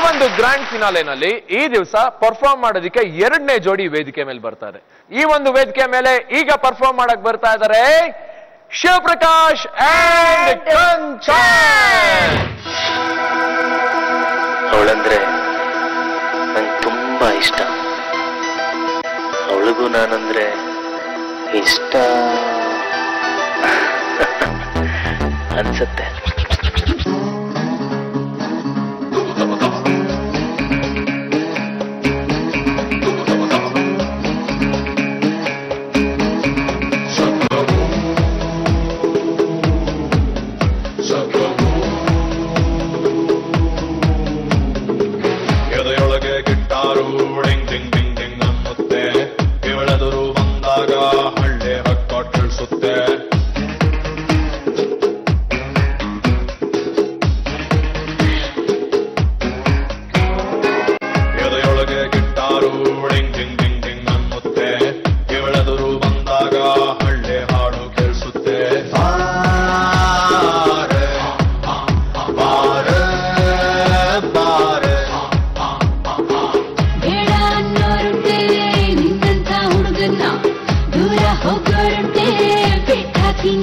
ಒಂದು ಗ್ರ್ಯಾಂಡ್ ಫಿನಾಲೆನಲ್ಲಿ ಈ ದಿವಸ ಪರ್ಫಾರ್ಮ್ ಮಾಡೋದಕ್ಕೆ 2ನೇ ಜೋಡಿ ವೇದಿಕೆ ಮೇಲೆ ಬರ್ತಾರೆ. ಈ ಒಂದು ವೇದಿಕೆ ಮೇಲೆ ಈಗ ಪರ್ಫಾರ್ಮ್ ಮಾಡಕ್ ಬರ್ತಾ ಇದ್ದಾರೆ ಶಿವಪ್ರಕಾಶ್ ಅಂಡ್ ಕಂಚನ್. ಅವಳಂದ್ರೆ ನಂಗೆ ತುಂಬಾ ಇಷ್ಟ, ಅವಳಿಗೂ ನಾನಂದ್ರೆ ಇಷ್ಟ ಅನ್ಸತ್ತೆ. ಎದೆಯೊಳಗೆ ಗಿಟ್ಟಾರು ಡಿಂಗ್ ಡಿಂಗ್ ಡಿಂಗ್ ಡಿಂಗ್ ಅನ್ನುತ್ತೆ, ಇವಳೆದುರು ಬಂದಾಗ ಹಳ್ಳಿ ಹಕ್ಕ ತಿಳಿಸುತ್ತೆ. ಎದೆಯೊಳಗೆ ಗಿಟ್ಟಾರು ಡಿಂಗ್ ಡಿಂಗ್ ಡಿಂಗ್ ಡಿಂಗ್ ಅನ್ನುತ್ತೆ, ಇವಳೆದುರು ಬಂದಾಗ ಹಳ್ಳಿ ಹಾಡು ಕೇಳಿಸುತ್ತೆ.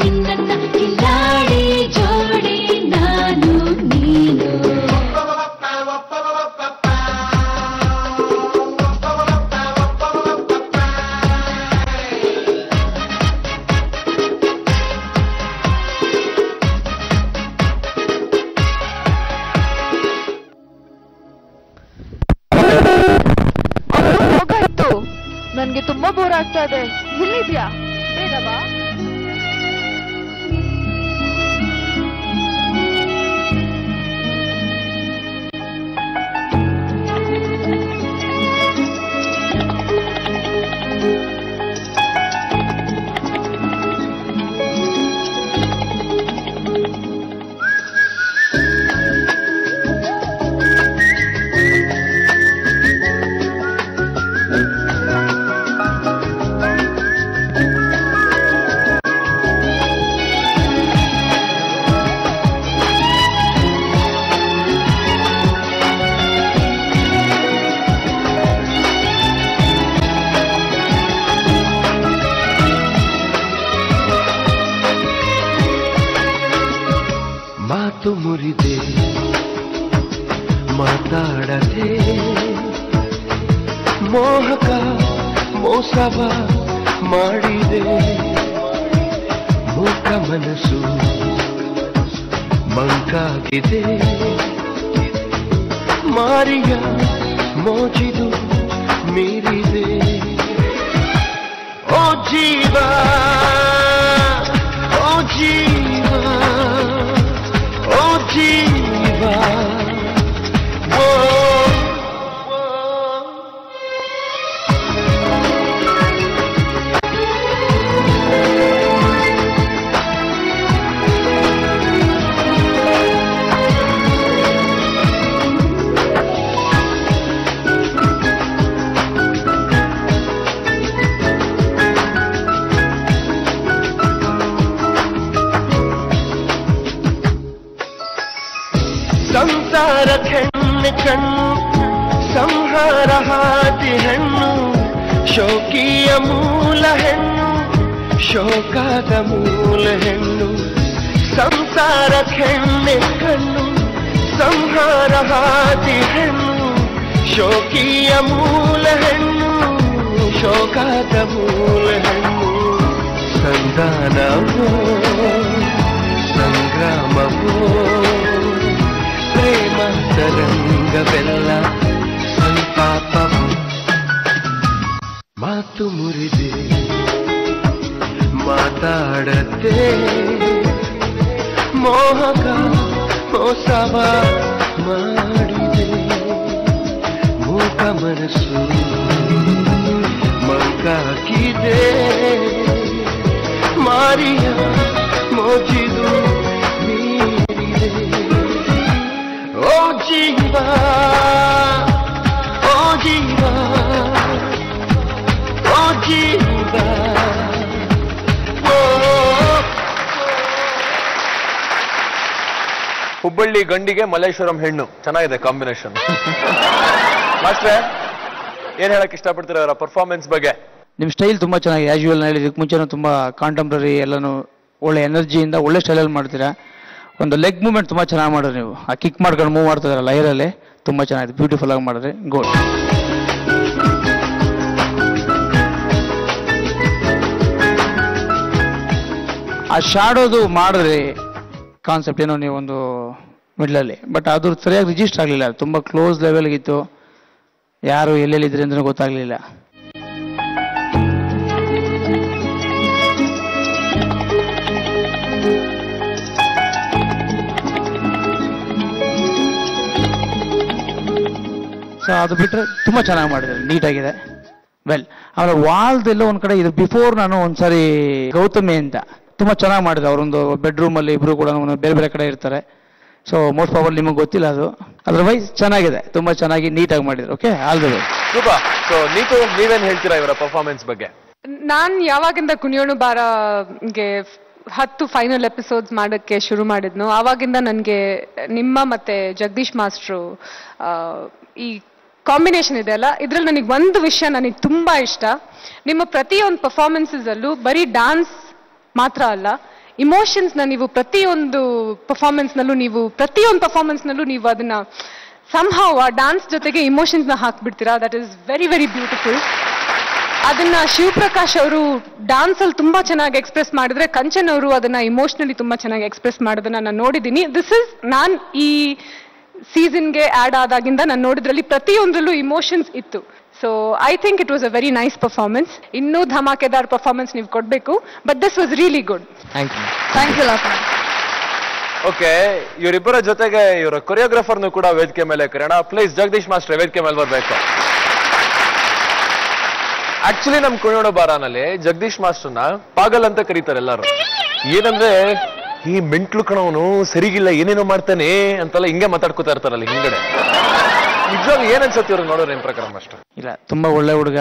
ನಿನ್ನ ಕಿಲಾಡಿ ಜೋಡಿ ನಾನು ನೀನು. ಹೋಗಾಯ್ತು, ನನ್ಗೆ ತುಂಬಾ ಬೋರ್ ಆಗ್ತಾ ಇದೆ. ಎಲ್ಲಿದ್ಯಾ? ಬೇಗ ಬಾ. ಮಾತು ಮುರಿದೆ ಮಾತಾಡದೆ, ಮೋಹಕ ಮೋಸವ ಮಾಡಿದೆ, ಮೂಕ ಮನಸ್ಸು ಮಂಕಾಗಿದೆ, ಮಾರಿಯ ಮೋಜಿದು ಮೀರಿದೆ. ಓ ಜೀವ ಓ ಜೀವ ಓ ಜೀವ ಓ ಸಂಸಾರ ಹೆಣ್ಣು ಕಣ್ಣು ಸಂಹಾರ ಹಾದಿ ಹೆಣ್ಣು, ಶೋಕಿಯ ಮೂಲ ಹೆಣ್ಣು ಶೋಕಾದ ಮೂಲ ಹೆಣ್ಣು. ಸಂಸಾರ ಹೆಣ್ಣೆ ಕಣ್ಣು ಸಂಹಾರ ಹಾದಿ ಹೆಣ್ಣು, ಶೋಕಿಯ ಮೂಲ ಹೆಣ್ಣು ಶೋಕಾದ ಮೂಲ ಹೆಣ್ಣು. ಸಂಧಾನವೋ ಸಂಗ್ರಾಮವೋ ಪ್ರೇಮ ತರಂಗವೆಲ್ಲ ಸಂತಾಪವು. ಮಾತು ಮುರಿದೆ ಮಾತಾಡದೆ, ಮೋಹಕ ಮೋಸವ ಮಾಡಿದೆ, ಮೂಕ ಮನಸ್ಸು ಮಂಕಾಗಿದೆ, ಮಾರಿಯ ಮೋಜಿದು ಮೀರಿದೆ. ಓ ಜೀವ ಓ ಜೀವ ಓ ಜೀವ ಓ ಹುಬ್ಬಳ್ಳಿ ಗಂಡಿಗೆ ಮಲ್ಲೇಶ್ವರಂ ಹೆಣ್ಣು, ಚೆನ್ನಾಗಿದೆ ಕಾಂಬಿನೇಷನ್. ಮಾಸ್ಟ್ರೆ, ಏನ್ ಹೇಳಕ್ ಇಷ್ಟಪಡ್ತೀರ ಅವರ ಪರ್ಫಾರ್ಮೆನ್ಸ್ ಬಗ್ಗೆ? ನಿಮ್ ಸ್ಟೈಲ್ ತುಂಬಾ ಚೆನ್ನಾಗಿದೆ. ಆಸ್ ಯೂಶುವಲ್ ನಾನು ಇದಕ್ಕೆ ಮುಂಚೆನೂ ತುಂಬಾ ಕಾಂಟೆಂಪ್ರರಿ ಎಲ್ಲಾನು ಒಳ್ಳೆ ಎನರ್ಜಿಯಿಂದ ಒಳ್ಳೆ ಸ್ಟೈಲಲ್ಲಿ ಮಾಡ್ತೀರಾ. ಒಂದು ಲೆಗ್ ಮೂವ್ಮೆಂಟ್ ತುಂಬಾ ಚೆನ್ನಾಗಿ ಮಾಡಿದ್ರಿ ನೀವು. ಆ ಕಿಕ್ ಮಾಡ್ಕೊಂಡು ಮೂವ್ ಮಾಡ್ತಿದಾರೆ ಲೈರಲ್ಲಿ, ತುಂಬಾ ಚೆನ್ನಾಗಿದೆ, ಬ್ಯೂಟಿಫುಲ್ ಆಗಿ ಮಾಡಿದ್ರಿ. ಗುಡ್. ಆ ಶಾಡೋದು ಮಾಡಿದ್ರಿ ಕಾನ್ಸೆಪ್ಟ್ ಏನೋ ನೀವು ಒಂದು ಮಿಡ್ಲಲ್ಲಿ, ಬಟ್ ಅದು ಸರಿಯಾಗಿ ರಿಜಿಸ್ಟರ್ ಆಗಲಿಲ್ಲ. ತುಂಬಾ ಕ್ಲೋಸ್ ಲೆವೆಲ್ಗಿತ್ತು, ಯಾರು ಎಲ್ಲೆಲ್ಲಿದ್ರಿ ಅಂತ ಗೊತ್ತಾಗ್ಲಿಲ್ಲ. ಸೊ ಅದು ಬಿಟ್ಟರೆ ತುಂಬ ಚೆನ್ನಾಗಿ ಮಾಡಿದ್ದಾರೆ, ನೀಟಾಗಿದೆ. ವೆಲ್, ಆಮೇಲೆ ವಾಲ್ದೆಲ್ಲ ಒಂದು ಕಡೆ ಇದು ಬಿಫೋರ್ ನಾನು ಒಂದ್ಸಾರಿ ಗೌತಮಿ ಅಂತ ತುಂಬ ಚೆನ್ನಾಗಿ ಮಾಡಿದ್ರು. ಅವರೊಂದು ಬೆಡ್ರೂಮಲ್ಲಿ ಇಬ್ಬರು ಕೂಡ ಬೇರೆ ಬೇರೆ ಕಡೆ ಇರ್ತಾರೆ. ಸೊ ಮೋಸ್ಟ್ ಪ್ರಾಬಬ್ಲಿ ನಿಮಗೆ ಗೊತ್ತಿಲ್ಲ ಅದು. ಅದರ್ವೈಸ್ ಚೆನ್ನಾಗಿದೆ, ತುಂಬ ಚೆನ್ನಾಗಿ ನೀಟಾಗಿ ಮಾಡಿದ್ರು. Okay, all the best. Super. So ನೀವೇನ್ ಹೇಳ್ತೀರಾ ಇವರ ಪರ್ಫಾರ್ಮೆನ್ಸ್ ಬಗ್ಗೆ? ನಾನ್ ಯಾವಾಗಿಂದ ಕುಣಿಯೋಣು ಬಾರಗೆ 10 ಫೈನಲ್ ಎಪಿಸೋಡ್ಸ್ ಮಾಡೋಕ್ಕೆ ಶುರು ಮಾಡಿದ್ನು, ಆವಾಗಿಂದ ನನಗೆ ನಿಮ್ಮ ಮತ್ತೆ ಜಗದೀಶ್ ಮಾಸ್ಟ್ರು ಈ ಕಾಂಬಿನೇಷನ್ ಇದೆ ಅಲ್ಲ, ಇದ್ರಲ್ಲಿ ನನಗೆ ಒಂದು ವಿಷಯ ನನಗೆ ತುಂಬಾ ಇಷ್ಟ. ನಿಮ್ಮ ಪ್ರತಿಯೊಂದು ಪರ್ಫಾರ್ಮೆನ್ಸಸ್ ಅಲ್ಲೂ ಬರೀ ಡಾನ್ಸ್ ಮಾತ್ರ ಅಲ್ಲ, ಇಮೋಷನ್ಸ್ನ ನೀವು ಪ್ರತಿಯೊಂದು ಪರ್ಫಾರ್ಮೆನ್ಸ್ನಲ್ಲೂ ನೀವು ಅದನ್ನ ಸಂಹವ್ ಆ ಡಾನ್ಸ್ ಜೊತೆಗೆ ಇಮೋಷನ್ಸ್ನ ಹಾಕ್ಬಿಡ್ತೀರಾ. That is very very beautiful. ಅದನ್ನ ಶಿವಪ್ರಕಾಶ್ ಅವರು ಡಾನ್ಸ್ ಅಲ್ಲಿ ತುಂಬಾ ಚೆನ್ನಾಗಿ ಎಕ್ಸ್ಪ್ರೆಸ್ ಮಾಡಿದ್ರೆ, ಕಂಚನ್ ಅವರು ಅದನ್ನ ಇಮೋಷನಲಿ ತುಂಬಾ ಚೆನ್ನಾಗಿ ಎಕ್ಸ್ಪ್ರೆಸ್ ಮಾಡೋದನ್ನ ನಾನು ನೋಡಿದ್ದೀನಿ. ನಾನ್ ಈ ಸೀಸನ್ಗೆ ಆಡ್ ಆದಾಗಿಂದ ನಾನು ನೋಡಿದ್ರಲ್ಲಿ ಪ್ರತಿಯೊಂದರಲ್ಲೂ ಇಮೋಷನ್ಸ್ ಇತ್ತು. So I think it was a very nice performance. ಇನ್ನೂ ಧಮಾಕೆದಾರ್ ಪರ್ಫಾರ್ಮೆನ್ಸ್ ನೀವು ಕೊಡಬೇಕು, but this was really good. Thank you. Okay, ಇವರಿಬ್ಬರ ಜೊತೆಗೆ ಇವರ ಕೊರಿಯೋಗ್ರಾಫರ್ನು ಕೂಡ ವೇದಿಕೆ ಮೇಲೆ ಕರೆಯೋಣ. ಪ್ಲೀಸ್ ಜಗದೀಶ್ ಮಾಸ್ಟರ್ ವೇದಿಕೆ ಮೇಲೆ ಬರ್ಬೇಕು. ಆಕ್ಚುಲಿ ನಮ್ ಕುಣಿಯೋಣ ಬಾರಾನಲ್ಲಿ ಜಗದೀಶ್ ಮಾಸ್ಟರ್ನ ಪಾಗಲ್ ಅಂತ ಕರೀತಾರೆ ಎಲ್ಲಾರು. ಏನಂದ್ರೆ ಈ ಮೆಂಟ್ಲು ಕಣವನು ಸರಿಗಿಲ್ಲ, ಏನೇನೋ ಮಾಡ್ತಾನೆ ಅಂತೆಲ್ಲ ಹಿಂಗೆ ಮಾತಾಡ್ಕೋತಾ ಇರ್ತಾರಲ್ಲ ಹಿಂಗಡೆ. ನಿಜವಾಗ್ಲೂ ಏನ್ ಅನ್ಸುತ್ತೆ ಇವ್ರಿಗೆ ನೋಡೋರು ನಿಮ್ ಪ್ರಕಾರ ಮಾಸ್ಟರ್? ಇಲ್ಲ, ತುಂಬಾ ಒಳ್ಳೆ ಹುಡುಗ,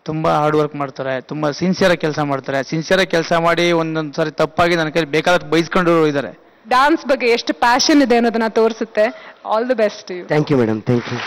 ತುಂಬಾ ಹಾರ್ಡ್ ವರ್ಕ್ ಮಾಡ್ತಾರೆ, ತುಂಬಾ ಸಿನ್ಸಿಯರ್ ಕೆಲಸ ಮಾಡ್ತಾರೆ. ಸಿನ್ಸಿಯರ್ ಕೆಲಸ ಮಾಡಿ ಒಂದೊಂದ್ಸರಿ ತಪ್ಪಾಗಿ ನನ್ನ ಕೈ ಬೇಕಾದ್ರೆ ಬೈಸ್ಕೊಂಡು ಇದ್ದಾರೆ. ಡಾನ್ಸ್ ಬಗ್ಗೆ ಎಷ್ಟು ಪ್ಯಾಷನ್ ಇದೆ ಅನ್ನೋದನ್ನ ತೋರಿಸುತ್ತೆ. All the best. Thank you madam, thank you.